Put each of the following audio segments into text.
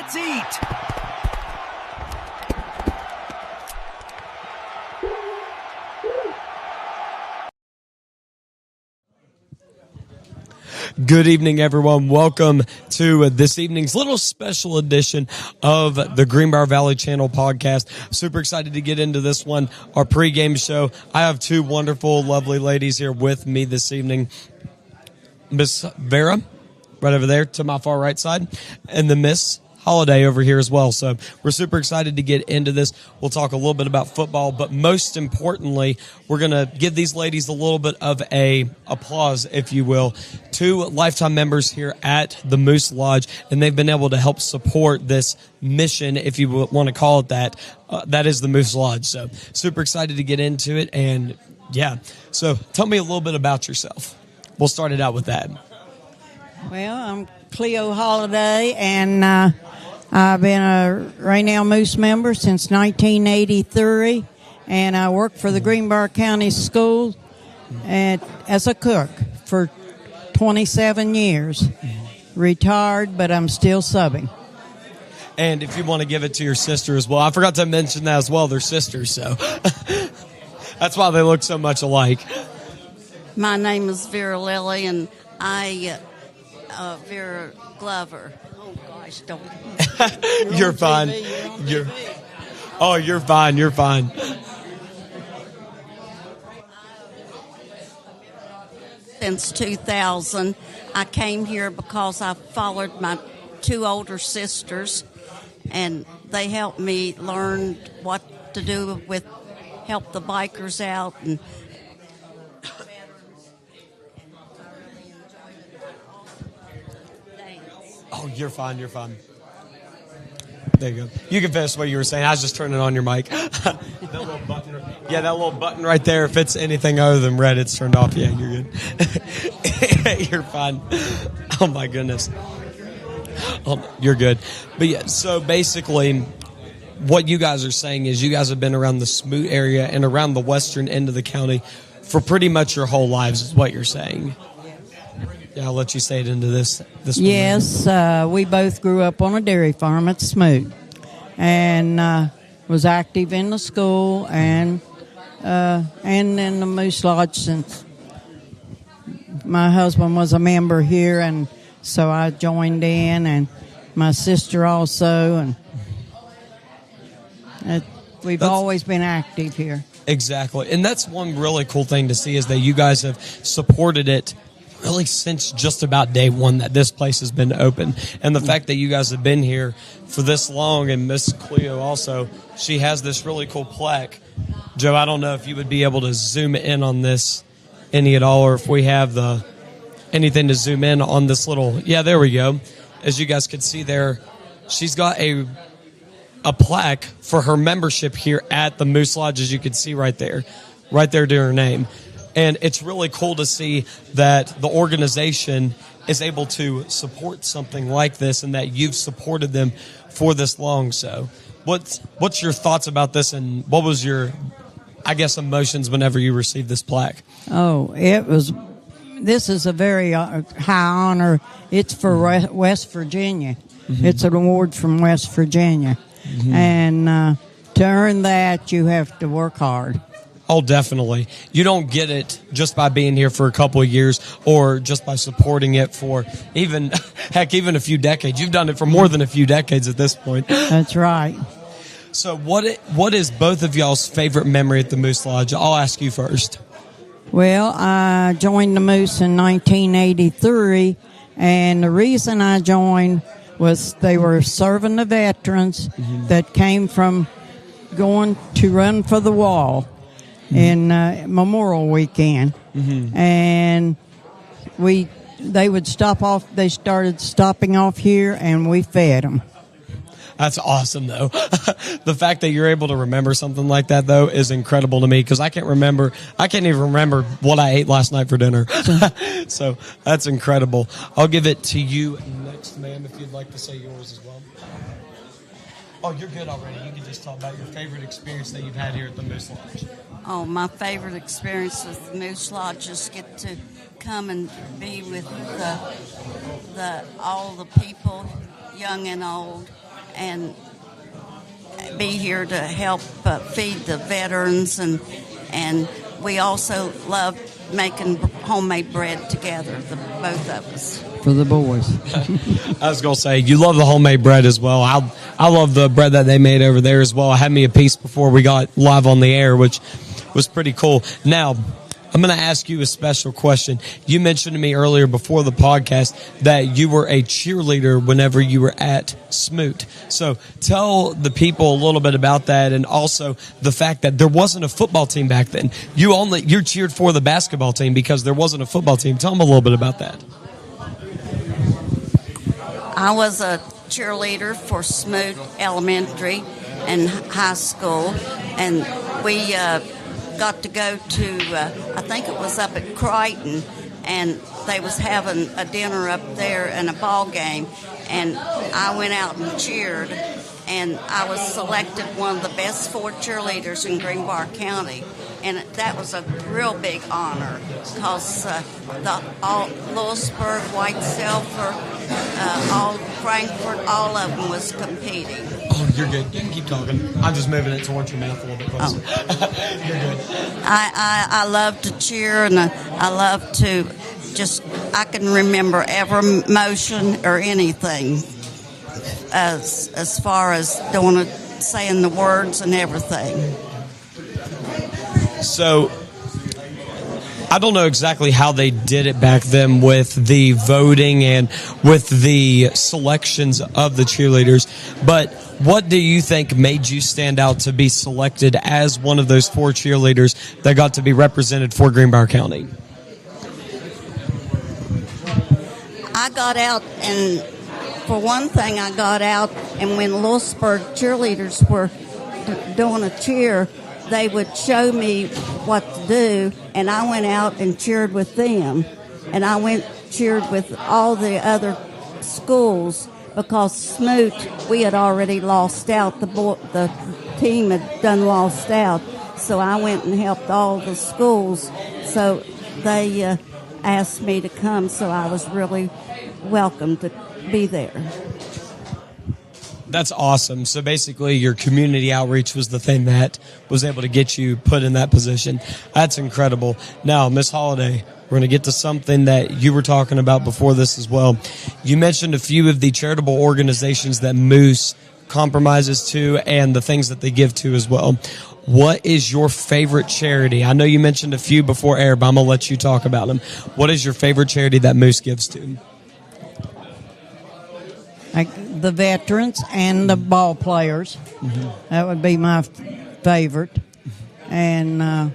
Let's eat. Good evening, everyone. Welcome to this evening's little special edition of the Greenbrier Valley Channel podcast. Super excited to get into this one, our pregame show. I have two wonderful, lovely ladies here with me this evening. Miss Vera, right over there to my far right side, and the Miss Holiday over here as well. So we're super excited to get into this. We'll talk a little bit about football, but most importantly, we're going to give these ladies a little bit of a applause, if you will. Two lifetime members here at the Moose Lodge, and they've been able to help support this mission, if you want to call it that. That is the Moose Lodge. So super excited to get into it. And yeah, so tell me a little bit about yourself. We'll start it out with that. Well, I'm Cleo Holiday, and I've been a Raynell Moose member since 1983, and I worked for the Greenbrier County School as a cook for 27 years. Retired, but I'm still subbing. And if you want to give it to your sister as well, I forgot to mention that as well. They're sisters, so that's why they look so much alike. My name is Vera Lilly, and Vera Glover. Oh gosh, don't. You're fine. You're fine. You're fine. Since 2000, I came here because I followed my two older sisters, and they helped me learn what to do with help the bikers out and. Oh, you're fine. You're fine. There you go. You can finish what you were saying. I was just turning on your mic. That little button. Yeah, that little button right there. If it's anything other than red, it's turned off. Yeah, you're good. You're fine. Oh, my goodness. Oh, you're good. But yeah, so basically, what you guys are saying is you guys have been around the Smoot area and around the western end of the county for pretty much your whole lives, is what you're saying. Yeah, I'll let you say it into this Yes, we both grew up on a dairy farm at Smoot, and was active in the school and in the Moose Lodge since my husband was a member here, and so I joined in, and my sister also, and we've always been active here. Exactly, and that's one really cool thing to see is that you guys have supported it really since just about day one that this place has been open. And the fact that you guys have been here for this long, and Miss Cleo also, she has this really cool plaque. Joe, I don't know if you would be able to zoom in on this any at all, or if we have anything to zoom in on this little, yeah, there we go. As you guys can see there, she's got a plaque for her membership here at the Moose Lodge, as you can see right there to her name. And it's really cool to see that the organization is able to support something like this and that you've supported them for this long. So what's your thoughts about this, and what was your, I guess, emotions whenever you received this plaque? Oh, this is a very high honor. It's for West Virginia. Mm-hmm. It's an award from West Virginia. Mm-hmm. And to earn that, you have to work hard. Oh, definitely. You don't get it just by being here for a couple of years or just by supporting it for even a few decades. You've done it for more than a few decades at this point. That's right. So what is both of y'all's favorite memory at the Moose Lodge? I'll ask you first. Well, I joined the Moose in 1983, and the reason I joined was they were serving the veterans that came from going to run for the wall in Memorial Weekend, and they would stop off. They started stopping off here, and we fed them. That's awesome, though. The fact that you're able to remember something like that, though, is incredible to me, because I can't even remember what I ate last night for dinner. So that's incredible. I'll give it to you next, ma'am, if you'd like to say yours as well. Oh, you're good already. You can just talk about your favorite experience that you've had here at the Moose Lodge. Oh, my favorite experience with the Moose Lodge is get to come and be with all the people, young and old, and be here to help feed the veterans, and we also love making homemade bread together, both of us. For the boys. I was going to say, you love the homemade bread as well. I love the bread that they made over there as well. I had me a piece before we got live on the air, which was pretty cool. Now, I'm going to ask you a special question. You mentioned to me earlier before the podcast that you were a cheerleader whenever you were at Smoot. So tell the people a little bit about that, and also the fact that there wasn't a football team back then. You cheered for the basketball team because there wasn't a football team. Tell them a little bit about that. I was a cheerleader for Smoot Elementary and high school, and we got to go to, I think it was up at Crichton, and they was having a dinner up there and a ball game, and I went out and cheered, and I was selected one of the best 4 cheerleaders in Greenbrier County, and that was a real big honor because all Lewisburg, White Sulphur, all Frankfort, all of them was competing. Oh, you're good. You can keep talking. I'm just moving it towards your mouth a little bit closer. Oh. You're good. I love to cheer, and I love to I can remember every motion or anything as far as saying the words and everything. So, I don't know exactly how they did it back then with the voting and with the selections of the cheerleaders, but what do you think made you stand out to be selected as one of those 4 cheerleaders that got to be represented for Greenbrier County? I got out, and for one thing, I got out, and when Lewisburg cheerleaders were doing a cheer, they would show me what to do, and I went out and cheered with them. And I cheered with all the other schools because Smoot, we had already lost out. The team had done lost out. So I went and helped all the schools. So they asked me to come, so I was really welcome to be there. That's awesome. So basically your community outreach was the thing that was able to get you put in that position. That's incredible. Now, Miss Holiday, we're going to get to something that you were talking about before this as well. You mentioned a few of the charitable organizations that Moose compromises to and the things that they give to as well. What is your favorite charity? I know you mentioned a few before air, but I'm going to let you talk about them. What is your favorite charity that Moose gives to? The veterans and the ball players. Mm-hmm. That would be my favorite. And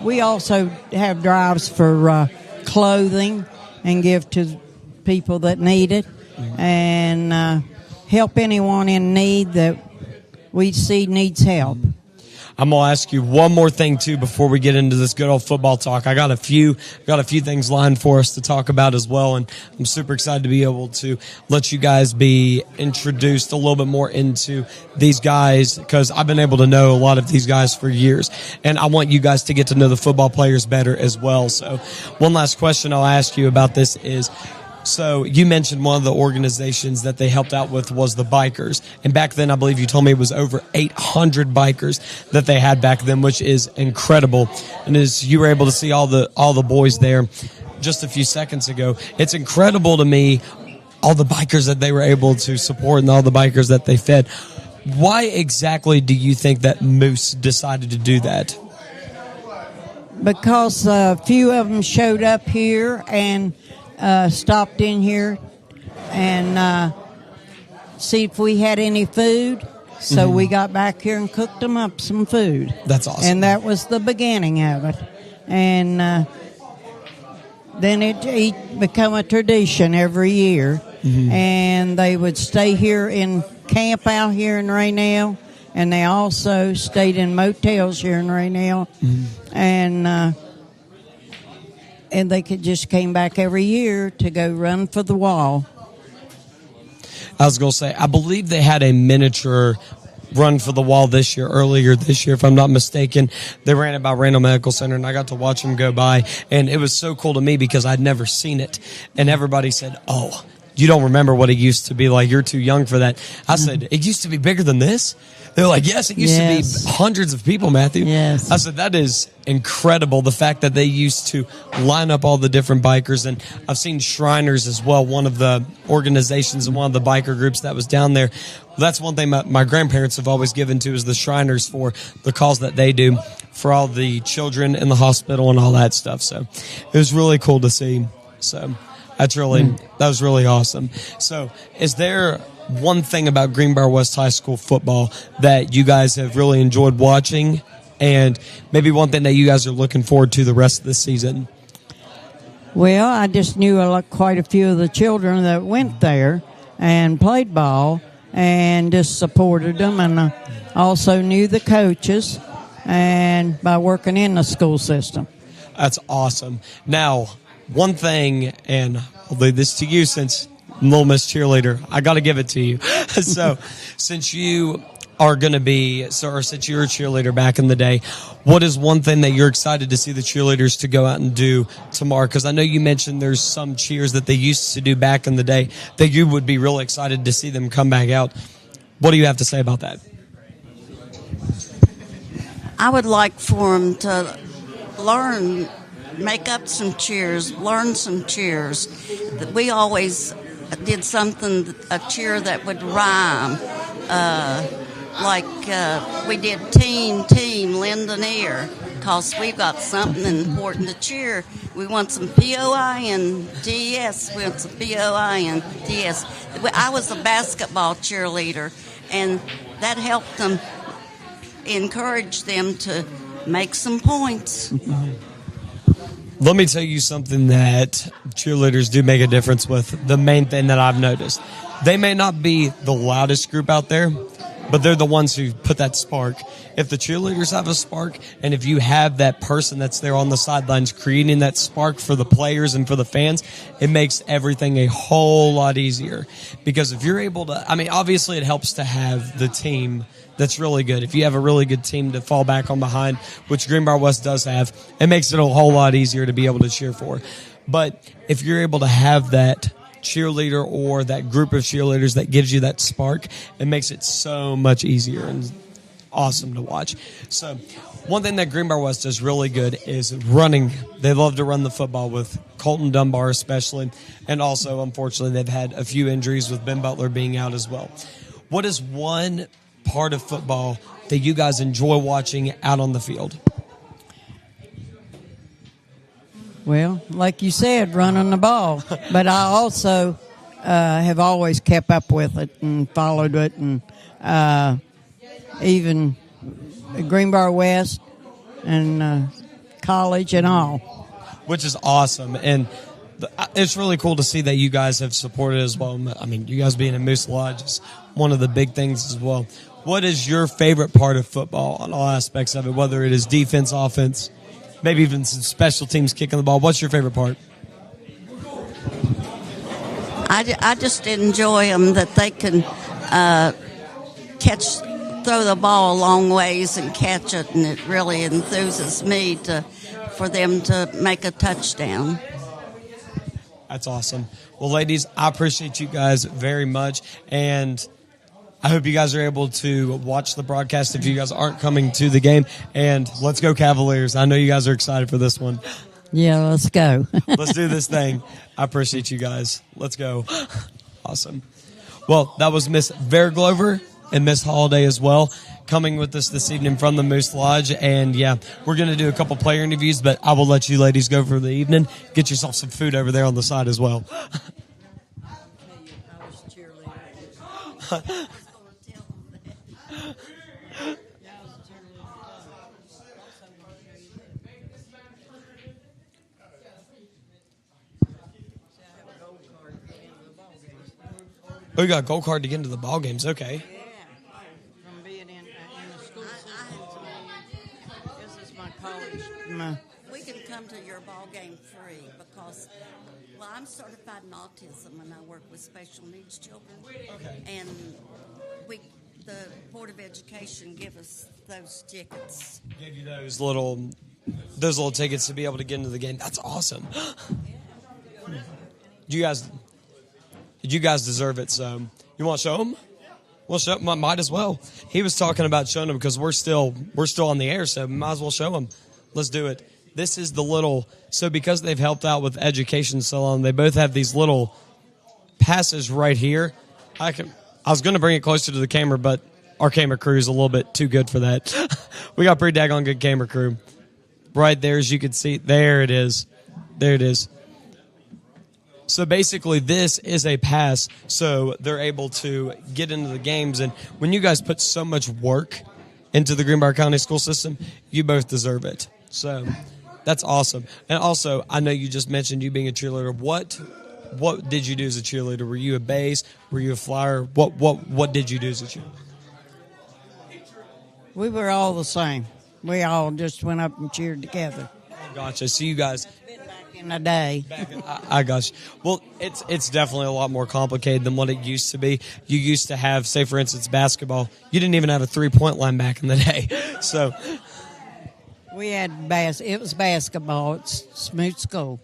we also have drives for clothing and give to people that need it. Mm-hmm. And help anyone in need that we see needs help. Mm-hmm. I'm going to ask you one more thing, too, before we get into this good old football talk. I got a few things lined for us to talk about as well, and I'm super excited to be able to let you guys be introduced a little bit more into these guys because I've been able to know a lot of these guys for years, and I want you guys to get to know the football players better as well. So one last question I'll ask you about this is, so you mentioned one of the organizations that they helped out with was the bikers. And back then, I believe you told me it was over 800 bikers that they had back then, which is incredible. And as you were able to see all the boys there just a few seconds ago, it's incredible to me, all the bikers that they were able to support and all the bikers that they fed. Why exactly do you think that Moose decided to do that? Because a few of them showed up here and stopped in here and see if we had any food. So we got back here and cooked them up some food. That's awesome. And that was the beginning of it. And then it became a tradition every year. Mm-hmm. And they would stay here in camp out here in Raynell. And they also stayed in motels here in Raynell. Mm-hmm. And they just came back every year to go run for the wall. I was going to say, I believe they had a miniature run for the wall earlier this year, if I'm not mistaken. They ran it by Randall Medical Center, and I got to watch them go by. And it was so cool to me because I'd never seen it. And everybody said, oh, you don't remember what it used to be like. You're too young for that. I said, it used to be bigger than this? They're like, yes, it used to be hundreds of people, Matthew. Yes. I said, that is incredible, the fact that they used to line up all the different bikers. And I've seen Shriners as well, one of the organizations and one of the biker groups that was down there. That's one thing my grandparents have always given to is the Shriners for the calls that they do for all the children in the hospital and all that stuff. So it was really cool to see. So that was really awesome. So is there one thing about Greenbrier West High School football that you guys have really enjoyed watching, and maybe one thing that you guys are looking forward to the rest of the season? Well, I just knew quite a few of the children that went there and played ball and just supported them, and I also knew the coaches and by working in the school system. That's awesome. Now, one thing, and I'll leave this to you since Little Miss Cheerleader, I got to give it to you. So, since you are going to be, or since you were a cheerleader back in the day, what is one thing that you're excited to see the cheerleaders to go out and do tomorrow? Because I know you mentioned there's some cheers that they used to do back in the day that you would be really excited to see them come back out. What do you have to say about that? I would like for them to learn, make up some cheers, learn some cheers. We always did something, a cheer that would rhyme. We did team, lend an ear, because we've got something important to cheer. We want some POINDS. We want some POINDS. I was a basketball cheerleader, and that helped them, encourage them to make some points. Let me tell you something that cheerleaders do make a difference with. The main thing that I've noticed, they may not be the loudest group out there, but they're the ones who put that spark. If the cheerleaders have a spark, and if you have that person that's there on the sidelines creating that spark for the players and for the fans, it makes everything a whole lot easier. Because if you're able to, obviously it helps to have the team that's really good. If you have a really good team to fall back on behind, which Greenbrier West does have, it makes it a whole lot easier to be able to cheer for. But if you're able to have that cheerleader or that group of cheerleaders that gives you that spark, it makes it so much easier and awesome to watch. So one thing that Greenbrier West does really good is running. They love to run the football with Colton Dunbar especially, and also, unfortunately, they've had a few injuries with Ben Butler being out as well. What is one part of football that you guys enjoy watching out on the field? Well, like you said, running the ball. But I also have always kept up with it and followed it, and even Greenbrier West and college and all. Which is awesome. And it's really cool to see that you guys have supported as well. You guys being in Moose Lodge is one of the big things as well. What is your favorite part of football on all aspects of it, whether it is defense, offense, maybe even some special teams kicking the ball? What's your favorite part? I just enjoy them, that they can throw the ball a long ways and catch it, and it really enthuses me for them to make a touchdown. That's awesome. Well, ladies, I appreciate you guys very much, and I hope you guys are able to watch the broadcast if you guys aren't coming to the game. And let's go Cavaliers. I know you guys are excited for this one. Yeah, let's go. Let's do this thing. I appreciate you guys. Let's go. Awesome. Well, that was Miss Verglover and Miss Holiday as well, coming with us this evening from the Moose Lodge. And, yeah, we're going to do a couple player interviews, but I will let you ladies go for the evening. Get yourself some food over there on the side as well. Oh, you got a gold card to get into the ball games. Okay. Yeah, from being in the school system. This is my college. We can come to your ball game free because, I'm certified in autism and I work with special needs children. Okay. And the Board of Education give us those tickets. Gave you those little tickets to be able to get into the game. That's awesome. Do You guys deserve it. So you want to show them? Well, might as well. He was talking about showing them because we're still on the air, so might as well show them. Let's do it. This is the little. So because they've helped out with education so long, they both have these little passes right here. I was going to bring it closer to the camera, but our camera crew is a little bit too good for that. We got pretty daggone good camera crew. Right there, as you can see, there it is. There it is. So basically, this is a pass, so they're able to get into the games. And when you guys put so much work into the Greenbrier County school system, you both deserve it. So that's awesome. And also, I know you just mentioned you being a cheerleader. What did you do as a cheerleader? Were you a base? Were you a flyer? What did you do as a cheerleader? We were all the same. We all just went up and cheered together. Gotcha. So you guys... in a day. I got you. Well, it's definitely a lot more complicated than what it used to be. You used to have, say, for instance, basketball. You didn't even have a 3-point line back in the day. So we had it was basketball. It's smooth school.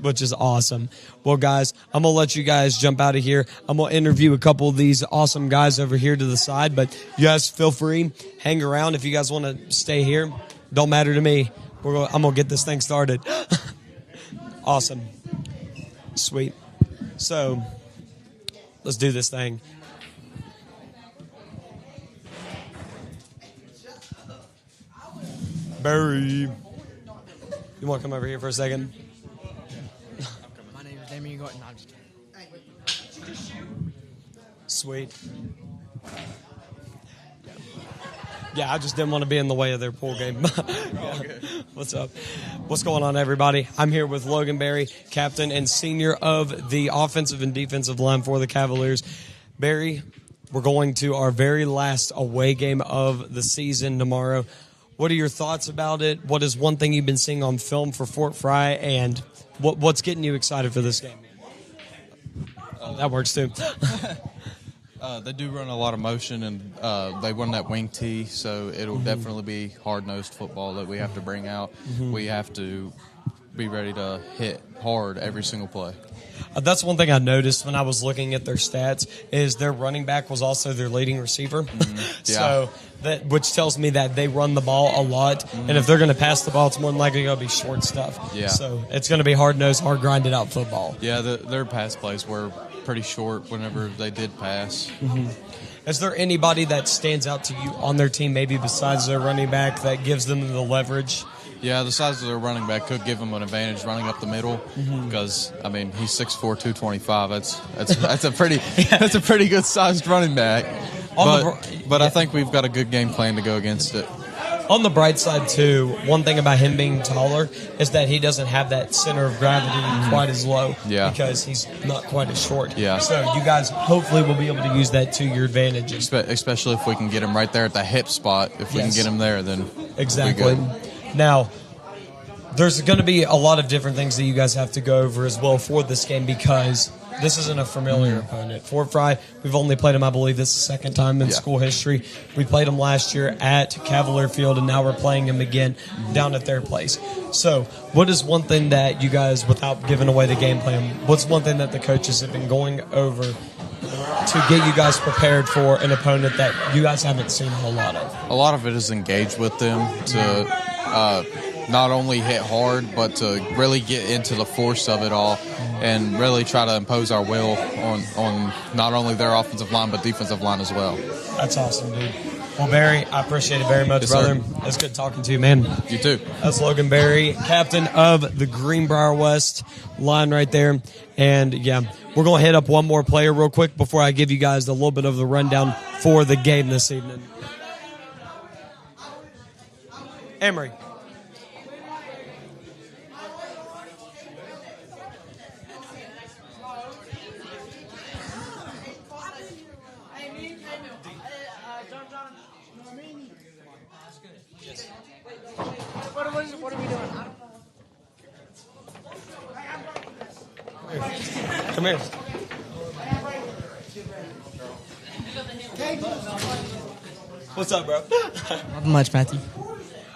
Which is awesome. Well, guys, I'm going to let you guys jump out of here. I'm going to interview a couple of these awesome guys over here to the side, but you guys feel free. Hang around. If you guys want to stay here, don't matter to me. I'm going to get this thing started. Awesome. Sweet. So, let's do this thing. Barry. You want to come over here for a second? My name is Damien Gordon. No, I'm just kidding. Sweet. Yeah, I just didn't want to be in the way of their pool game. Yeah. What's up? What's going on, everybody? I'm here with Logan Berry, captain and senior of the offensive and defensive line for the Cavaliers. Barry, we're going to our very last away game of the season tomorrow. What are your thoughts about it? What is one thing you've been seeing on film for Fort Fry, and what's getting you excited for this game? That works too. They do run a lot of motion, and they run that wing tee, so it'll definitely be hard-nosed football that we have to bring out. We have to be ready to hit hard every single play. That's one thing I noticed when I was looking at their stats is their running back was also their leading receiver. Yeah. So which tells me that they run the ball a lot, and if they're going to pass the ball, it's more than likely going to be short stuff. Yeah. So it's going to be hard-nosed, hard grinded out football. Yeah, their pass plays were pretty short whenever they did pass. Is there anybody that stands out to you on their team, maybe besides their running back, that gives them the leverage? Yeah, the size of their running back could give them an advantage running up the middle because, I mean, he's 6'4", 225. That's a pretty good sized running back. But I think we've got a good game plan to go against it. On the bright side, too, one thing about him being taller is that he doesn't have that center of gravity quite as low because he's not quite as short. Yeah. So you guys hopefully will be able to use that to your advantage. Especially if we can get him right there at the hip spot. If we can get him there, then exactly. Now, there's going to be a lot of different things that you guys have to go over as well for this game because this isn't a familiar opponent. Fort Fry, we've only played them, I believe, this is the second time in school history. We played them last year at Cavalier Field, and now we're playing them again down at their place. So what is one thing that you guys, without giving away the game plan, what's one thing that the coaches have been going over to get you guys prepared for an opponent that you guys haven't seen a whole lot of? A lot of it is engaged with them to not only hit hard, but to really get into the force of it all and really try to impose our will on not only their offensive line, but defensive line as well. That's awesome, dude. Well, Barry, I appreciate it very much, yes, brother. Sir. It's good talking to you, man. You too. That's Logan Berry, captain of the Greenbrier West line right there. And, yeah, we're going to hit up one more player real quick before I give you guys a little bit of the rundown for the game this evening. Emery. What are we doing? Come here. What's up, bro? Not much, Matthew.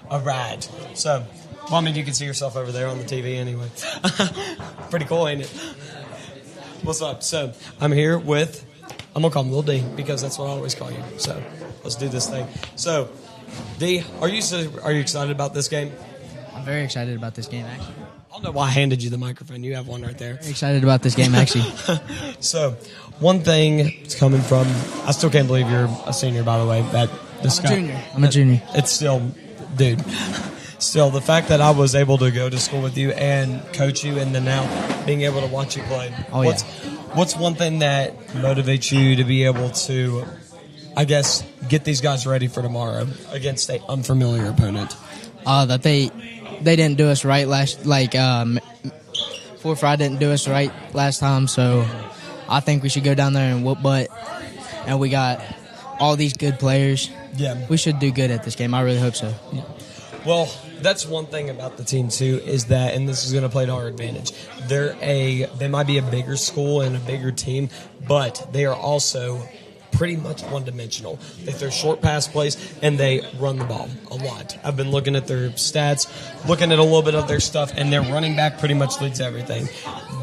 All right. So, well, I mean, you can see yourself over there on the TV anyway. Pretty cool, ain't it? What's up? So I'm here with, I'm going to call him Lil D because that's what I always call you. So let's do this thing. So, D, are you excited about this game? I'm very excited about this game, actually. I don't know why I handed you the microphone. You have one right there. Very excited about this game, actually. So, one thing it's coming from, I still can't believe you're a senior, by the way. I'm a junior. It's still, dude. Still, the fact that I was able to go to school with you and coach you, and then now being able to watch you play. What's one thing that motivates you to be able to, I guess, get these guys ready for tomorrow against an unfamiliar opponent? That they didn't do us right Fort Fry didn't do us right last time, so I think we should go down there and whoop butt. And we got all these good players. Yeah, we should do good at this game. I really hope so. Yeah. Well, that's one thing about the team too, is that, and this is going to play to our advantage. They might be a bigger school and a bigger team, but they are also pretty much one-dimensional. They throw short pass plays, and they run the ball a lot. I've been looking at their stats, looking at a little bit of their stuff, and their running back pretty much leads everything.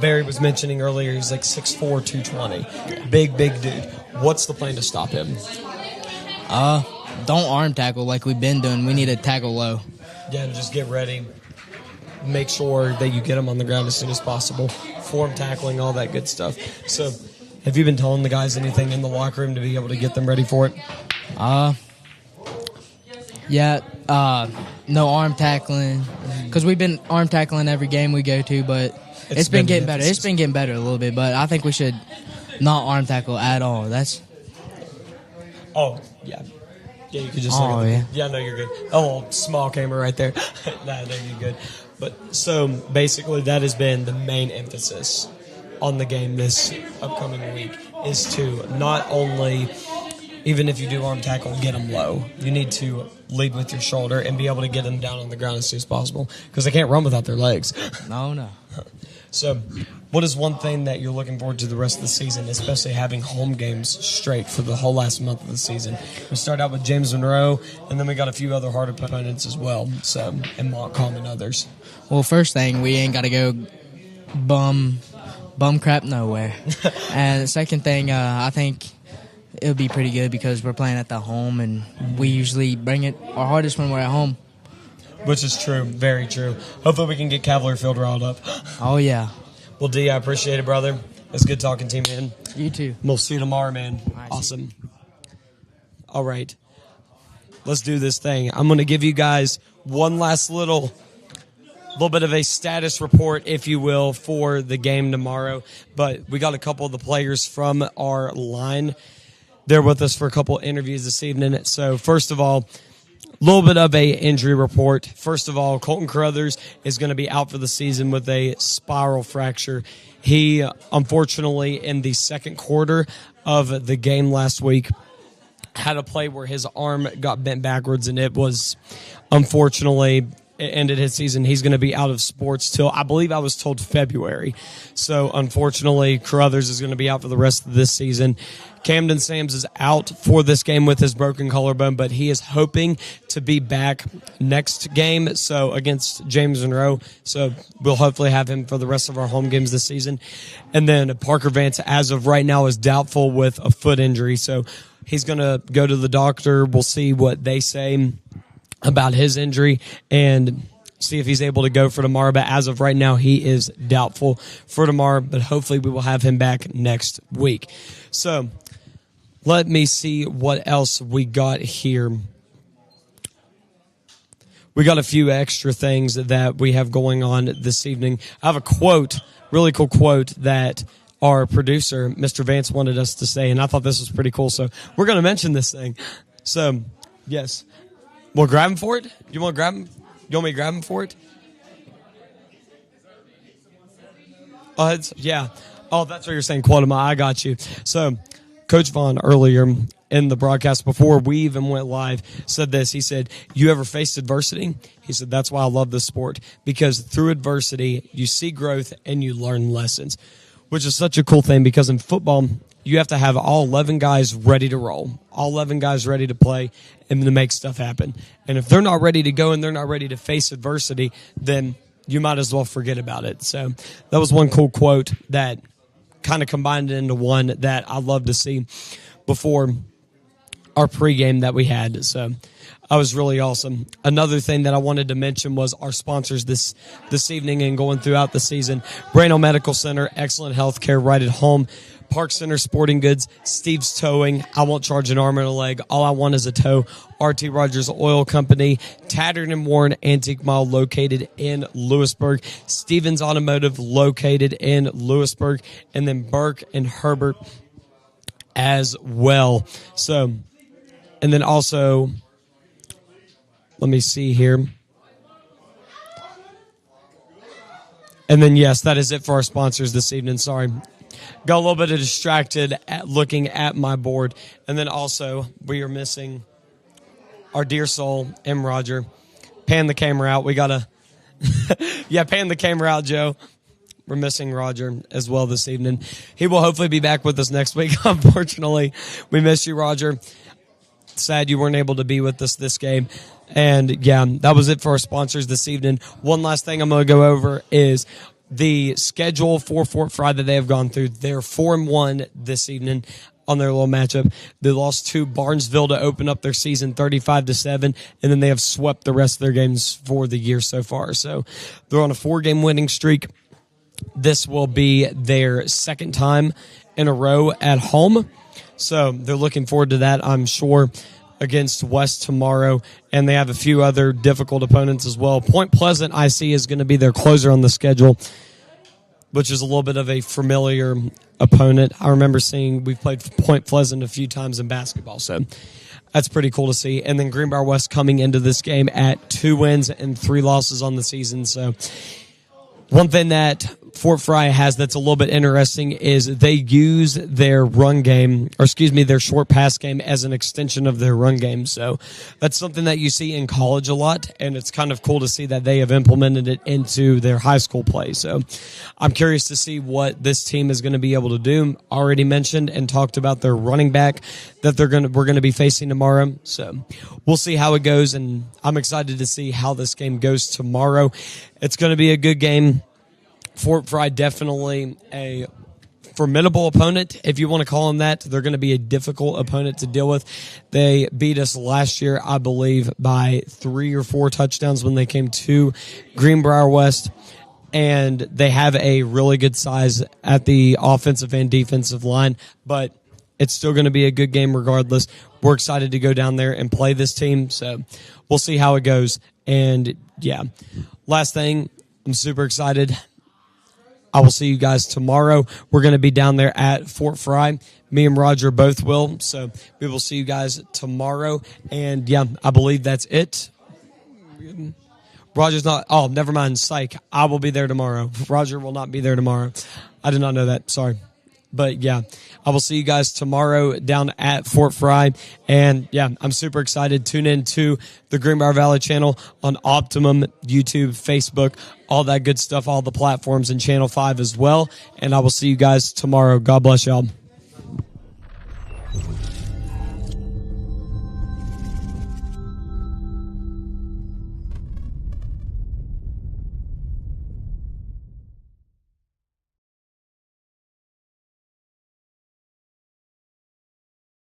Barry was mentioning earlier, he's like 6'4", 220. Big dude. What's the plan to stop him? Don't arm tackle like we've been doing. We need to tackle low. Yeah, and just get ready. Make sure that you get them on the ground as soon as possible. Form tackling, all that good stuff. So, have you been telling the guys anything in the locker room to be able to get them ready for it? No arm tackling. Because we've been arm tackling every game we go to, but it's been getting better. It's been getting better a little bit, but I think we should not arm tackle at all. Oh, yeah. Yeah, you could just look at the, yeah, no, you're good. Oh, small camera right there. No, you're good. But so basically, that has been the main emphasis on the game this upcoming week, is to not only, even if you do arm tackle, get them low. You need to lead with your shoulder and be able to get them down on the ground as soon as possible, because they can't run without their legs. No. So, what is one thing that you're looking forward to the rest of the season, especially having home games straight for the whole last month of the season? We start out with James Monroe, and then we got a few other hard opponents as well, so, and Montcalm and others. Well, first thing, we ain't got to go bum crap nowhere. And the second thing, I think it'll be pretty good because we're playing at the home, and we usually bring it our hardest when we're at home. Which is true, very true. Hopefully we can get Cavalier Field riled up. Oh, yeah. Well, D, I appreciate it, brother. It's good talking to you, man. You too. We'll see you tomorrow, man. Right, awesome. All right. Let's do this thing. I'm going to give you guys one last little bit of a status report, if you will, for the game tomorrow. But we got a couple of the players from our line. They're with us for a couple of interviews this evening. So, first of all, a little bit of a injury report. First of all, Colton Carruthers is going to be out for the season with a spiral fracture. He, unfortunately, in the second quarter of the game last week, had a play where his arm got bent backwards, and it was, unfortunately, it ended his season. He's going to be out of sports till, I believe I was told, February. So, unfortunately, Carruthers is going to be out for the rest of this season. Camden Sams is out for this game with his broken collarbone, but he is hoping to be back next game, so against James Monroe. So we'll hopefully have him for the rest of our home games this season. And then Parker Vance, as of right now, is doubtful with a foot injury. So he's going to go to the doctor. We'll see what they say about his injury and see if he's able to go for tomorrow. But as of right now, he is doubtful for tomorrow, but hopefully we will have him back next week. So let me see what else we got here. We got a few extra things that we have going on this evening. I have a quote, really cool quote that our producer, Mr. Vance, wanted us to say, and I thought this was pretty cool. So we're going to mention this thing. So, yes. We'll grab him for it? You want to grab him? You want me to grab him for it? Yeah. Oh, that's what you're saying, Quotama. I got you. So, Coach Vaughn earlier in the broadcast, before we even went live, said this. He said, you ever faced adversity? He said, that's why I love this sport, because through adversity, you see growth and you learn lessons, which is such a cool thing, because in football, you have to have all 11 guys ready to roll, all 11 guys ready to play and to make stuff happen. And if they're not ready to go and they're not ready to face adversity, then you might as well forget about it. So that was one cool quote that kind of combined it into one that I love to see before our pregame that we had. So that was really awesome. Another thing that I wanted to mention was our sponsors this evening and going throughout the season. Brano Medical Center, excellent health care right at home. Park Center Sporting Goods, Steve's Towing, I won't charge an arm and a leg, all I want is a tow. RT Rogers Oil Company, Tattered and Worn Antique Mall located in Lewisburg, Stevens Automotive located in Lewisburg, and then Burke and Herbert as well. So, and then also, let me see here. And then, yes, that is it for our sponsors this evening. Sorry. Got a little bit distracted at looking at my board. And then also, we are missing our dear soul, M. Roger. Pan the camera out. We got to, pan the camera out, Joe. We're missing Roger as well this evening. He will hopefully be back with us next week. Unfortunately, we miss you, Roger. Sad you weren't able to be with us this game. And, yeah, that was it for our sponsors this evening. One last thing I'm going to go over is the schedule for Fort Fry that they have gone through. They're 4-1 this evening on their little matchup. They lost to Barnesville to open up their season 35-7, and then they have swept the rest of their games for the year so far. So they're on a 4-game winning streak. This will be their second time in a row at home. So they're looking forward to that, I'm sure, against West tomorrow. And they have a few other difficult opponents as well. Point Pleasant, I see, is going to be their closer on the schedule, which is a little bit of a familiar opponent. I remember we've played Point Pleasant a few times in basketball, so that's pretty cool to see. And then Greenbrier West coming into this game at 2 wins and 3 losses on the season. So one thing that Fort Fry has that's a little bit interesting is they use their run game, their short pass game as an extension of their run game. So that's something that you see in college a lot, and it's kind of cool to see that they have implemented it into their high school play. So I'm curious to see what this team is going to be able to do. Already mentioned and talked about their running back that we're going to be facing tomorrow. So we'll see how it goes, and I'm excited to see how this game goes tomorrow. It's going to be a good game. Fort Fry definitely a formidable opponent, if you want to call them that. They're going to be a difficult opponent to deal with. They beat us last year, I believe, by 3 or 4 touchdowns when they came to Greenbrier West. And they have a really good size at the offensive and defensive line, but it's still going to be a good game regardless. We're excited to go down there and play this team, so we'll see how it goes. And, yeah, last thing, I'm super excited. I will see you guys tomorrow. We're going to be down there at Fort Fry. Me and Roger both will. So we will see you guys tomorrow. And, yeah, I believe that's it. Roger's not. Oh, never mind. Psych. I will be there tomorrow. Roger will not be there tomorrow. I did not know that. Sorry. But, yeah, I will see you guys tomorrow down at Fort Fry. And, yeah, I'm super excited. Tune in to the Greenbrier Valley channel on Optimum, YouTube, Facebook, all that good stuff, all the platforms, and Channel 5 as well. And I will see you guys tomorrow. God bless y'all.